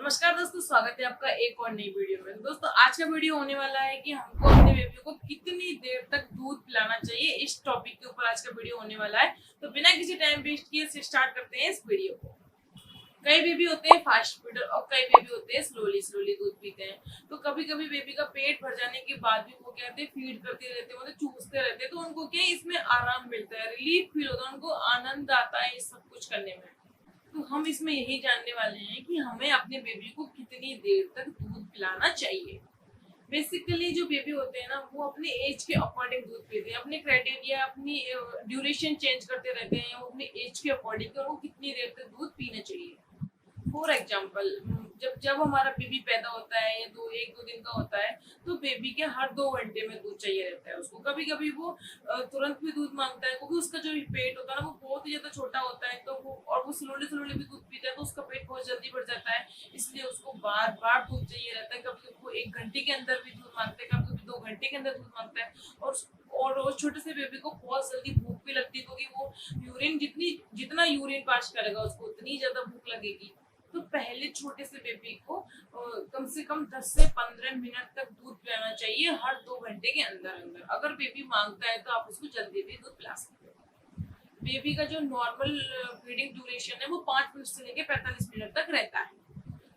नमस्कार दोस्तों, स्वागत है आपका एक और नई वीडियो में। दोस्तों, आज का वीडियो होने वाला है कि हमको अपने बेबी को कितनी देर तक दूध पिलाना चाहिए। इस टॉपिक के ऊपर आज का वीडियो होने वाला है। तो बिना किसी टाइम वेस्ट किए से स्टार्ट करते हैं इस वीडियो को। कई बेबी होते हैं फास्ट फीडर और कई बेबी होते हैं स्लोली स्लोली दूध पीते हैं। तो कभी कभी बेबी का पेट भर जाने के बाद भी वो कहते हैं फीड करते रहते हैं, मतलब चूसते रहते हैं। तो उनको क्या इसमें आराम मिलता है, रिलीफ फील होता है, उनको आनंद आता है इस सब कुछ करने में। तो हम इसमें यही जानने वाले हैं कि हमें अपने बेबी को कितनी देर तक दूध पिलाना चाहिए। बेसिकली जो बेबी होते हैं ना, वो अपने एज के अकॉर्डिंग दूध पीते हैं। अपने क्राइटेरिया, अपनी ड्यूरेशन चेंज करते रहते हैं। वो अपने एज के अकॉर्डिंग उनको कितनी देर तक दूध पीना चाहिए। फॉर एग्जाम्पल, जब जब हमारा बेबी पैदा होता है या एक दो दिन का होता है, तो बेबी के हर 2 घंटे में दूध चाहिए रहता है उसको। कभी कभी वो तुरंत भी दूध मांगता है, क्योंकि उसका जो पेट होता है ना, वो बहुत ही ज्यादा छोटा होता है। तो वो स्लोली स्लोली भी दूध पीता है, तो उसका पेट बहुत जल्दी भर जाता है। इसलिए उसको बार बार दूध चाहिए रहता है। कभी कभी वो 1 घंटे के अंदर भी दूध मांगता है, कभी कभी 2 घंटे के अंदर दूध मांगता है। और वो छोटे से बेबी को बहुत जल्दी भूख भी लगती है, क्योंकि वो यूरिन जितना यूरिन पास करेगा उसको उतनी ज्यादा भूख लगेगी। तो पहले छोटे से बेबी को कम से कम 10 से 15 मिनट तक दूध पिलाना चाहिए हर 2 घंटे के अंदर अंदर। अगर बेबी मांगता है तो आप उसको जल्दी भी दूध पिला सकते हो। बेबी का जो नॉर्मल फीडिंग ड्यूरेशन है वो 5 मिनट से लेकर 45 मिनट तक रहता है।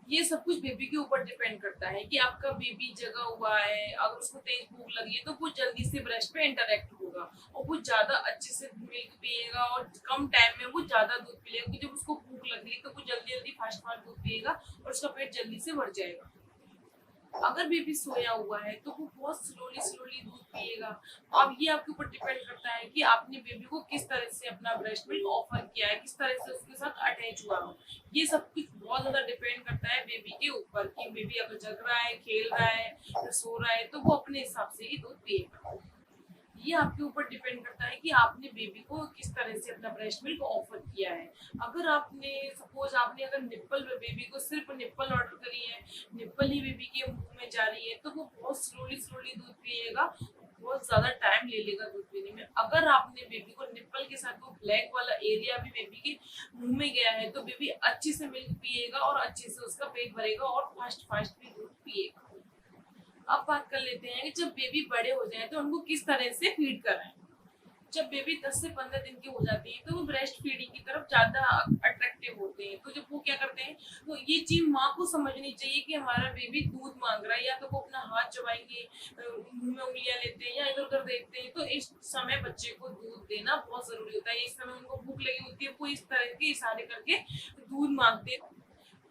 ये सब कुछ बेबी के ऊपर डिपेंड करता है कि आपका बेबी जगा हुआ है। अगर उसको तेज भूख लगी है तो वो जल्दी से ब्रेस्ट पे इंटरेक्ट होगा और वो ज्यादा अच्छे से मिल्क पिएगा और कम टाइम में वो ज्यादा दूध पिएगा। क्योंकि जब उसको भूख लगी तो वो जल्दी जल्दी फास्ट फास्ट दूध पिएगा और उसका पेट जल्दी से भर जाएगा। अगर बेबी सोया हुआ है तो वो बहुत स्लोली स्लोली दूध पिएगा। अब ये आपके ऊपर डिपेंड करता है कि आपने बेबी को किस तरह से अपना ब्रेस्ट मिल्क ऑफर किया है, किस तरह से उसके साथ अटैच हुआ हो। ये सब कुछ बहुत ज्यादा डिपेंड करता है बेबी के ऊपर कि बेबी अगर जग रहा है, खेल रहा है या सो रहा है, तो वो अपने हिसाब से ही दूध पिएगा। ये आपके ऊपर डिपेंड करता है कि आपने बेबी को किस तरह से अपना ब्रेस्ट मिल्क ऑफर किया है। अगर आपने सपोज आपने अगर निप्पल बेबी को सिर्फ निप्पल ऑर्डर करी है, निप्पल ही बेबी के मुंह में जा रही है, तो वो बहुत स्लोली स्लोली दूध पिएगा, बहुत ज्यादा टाइम ले लेगा दूध पीने में। अगर आपने बेबी को निप्पल के साथ वो ब्लैक वाला एरिया भी बेबी के मुंह में गया है, तो बेबी अच्छे से मिल्क पिएगा और अच्छे से उसका पेट भरेगा और फास्ट फास्ट भी दूध पिएगा। अब बात कर लेते हैं कि जब बेबी बड़े हो जाए तो उनको किस तरह से फीड कराएं। जब बेबी 10 से 15 दिन की हो जाती है तो वो ब्रेस्ट फीडिंग की तरफ ज्यादा अट्रैक्टिव होते हैं। तो जब वो क्या करते हैं, तो ये चीज माँ को समझनी चाहिए कि हमारा बेबी दूध मांग रहा है, या तो वो अपना हाथ चबाएंगे, मुंह में उंगलियां लेते हैं या इधर उधर देखते हैं। तो इस समय बच्चे को दूध देना बहुत जरूरी होता है। इस समय उनको भूख लगी होती है, वो इस तरह के इशारे करके दूध मांगते हैं।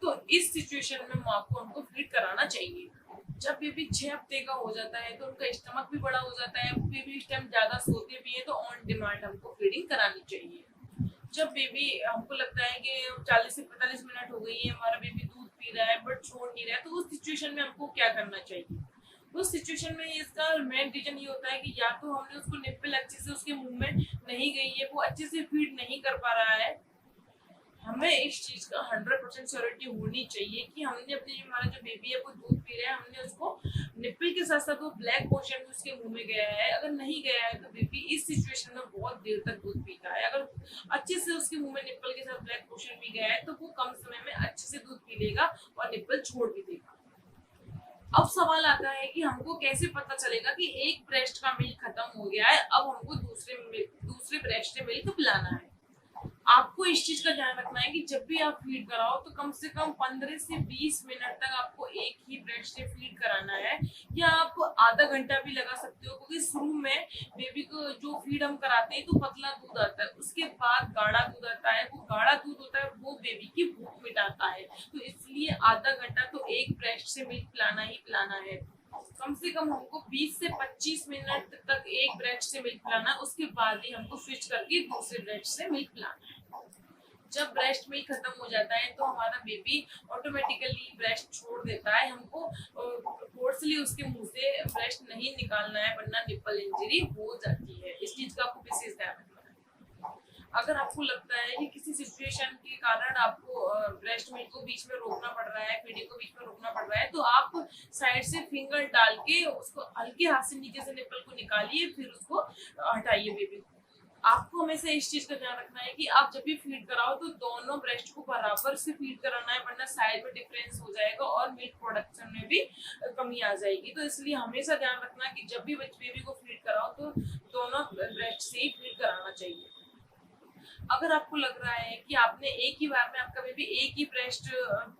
तो इस सिचुएशन में माँ को उनको फीड कराना चाहिए। जब बेबी 6 हफ्ते का हो जाता है तो उनका स्टमक भी बड़ा हो जाता है, बेबी इस टाइम ज्यादा सोते भी है, तो ऑन डिमांड हमको फीडिंग करानी चाहिए। जब बेबी हमको लगता है कि 40 से 45 मिनट हो गई है, हमारा बेबी दूध पी रहा है बट छोड़ नहीं रहा है, तो उस सिचुएशन में हमको क्या करना चाहिए। उस सिचुएशन में इसका मेन रीजन ये होता है कि या तो हमने उसको निप्पल अच्छे से उसके मुंह में नहीं गई है, वो अच्छे से फीड नहीं कर पा रहा है। हमें इस चीज का 100% श्योरिटी होनी चाहिए कि हमने अपने हमारा जो बेबी है वो दूध पी रहा है, हमने उसको निप्पल के साथ साथ वो ब्लैक पोर्शन भी उसके मुंह में गया है। अगर नहीं गया है तो बेबी इस सिचुएशन में बहुत देर तक दूध पीता है। अगर अच्छे से उसके मुंह में निप्पल के साथ ब्लैक पोर्शन भी गया है तो वो कम समय में अच्छे से दूध पी लेगा और निप्पल छोड़ भी देगा। अब सवाल आता है कि हमको कैसे पता चलेगा कि एक ब्रेस्ट का मिल्क खत्म हो गया है, अब हमको दूसरे ब्रेस्ट से मिल्क पिलाना है। आपको इस चीज का ध्यान रखना है कि जब भी आप फीड कराओ तो कम से कम 15 से 20 मिनट तक आपको एक ही ब्रेस्ट से फीड कराना है, या आप आधा घंटा भी लगा सकते हो। क्योंकि शुरू में बेबी को जो फीड हम कराते हैं तो पतला दूध आता है, उसके बाद गाढ़ा दूध आता है। वो गाढ़ा दूध होता है वो बेबी की भूख मिटाता है। तो इसलिए आधा घंटा तो एक ब्रेस्ट से मिल्क पिलाना ही पिलाना है। कम से कम हमको 20 से 25 मिनट तक एक ब्रेस्ट से मिल्क पिलाना है, उसके बाद ही हमको स्विच करके दूसरे ब्रेस्ट से मिल्क पिलाना है। जब ब्रेस्ट मिल्क खत्म हो जाता है तो हमारा बेबी ऑटोमेटिकली ब्रेस्ट छोड़ देता है। हमको फोर्सली उसके मुंह से ब्रेस्ट नहीं निकालना है, वरना निप्पल इंजरी हो जाती है। इस चीज का आपको विशेष ध्यान रखना है। अगर आपको लगता है कि किसी सिचुएशन के कारण आपको ब्रेस्ट मिल्क को बीच में रोकना पड़ रहा है, फीडिंग को बीच में रोकना पड़ रहा है, तो आप साइड से फिंगर डाल के उसको हल्के हाथ से नीचे से निप्पल को निकालिए, फिर उसको हटाइए बेबी को। आपको हमेशा इस चीज का ध्यान रखना है कि आप जब भी फीड कराओ तो दोनों ब्रेस्ट को बराबर से फीड कराना है, वरना साइज में डिफरेंस हो जाएगा और मिल्क प्रोडक्शन में भी कमी आ जाएगी। तो इसलिए हमेशा ध्यान रखना कि जब भी बेबी को फीड कराओ तो दोनों ब्रेस्ट से ही फीड कराना चाहिए। अगर आपको लग रहा है कि आपने एक ही बार में आपका बेबी एक ही ब्रेस्ट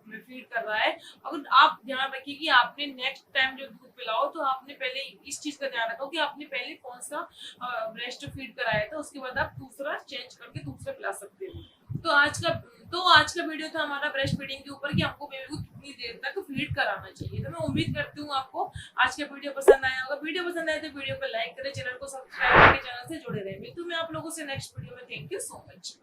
में फीड कर रहा है, अगर आप ध्यान रखिए कि आपने नेक्स्ट टाइम जो दूध पिलाओ तो आपने पहले इस चीज का ध्यान रखो कि आपने पहले कौन सा ब्रेस्ट फीड कराया था, उसके बाद आप दूसरा चेंज करके दूसरा पिला सकते हो। तो आज का वीडियो था हमारा ब्रेस्ट फीडिंग के ऊपर कि हमको बेबी को कितनी देर तक फीड कराना चाहिए। तो मैं उम्मीद करती हूँ आपको आज का वीडियो पसंद आया होगा। वीडियो पसंद आए तो वीडियो को लाइक करें, चैनल को सब्सक्राइब करके चैनल से जुड़े रहें। मिलती हूँ मैं आप लोगों से नेक्स्ट वीडियो में। Thank you so much.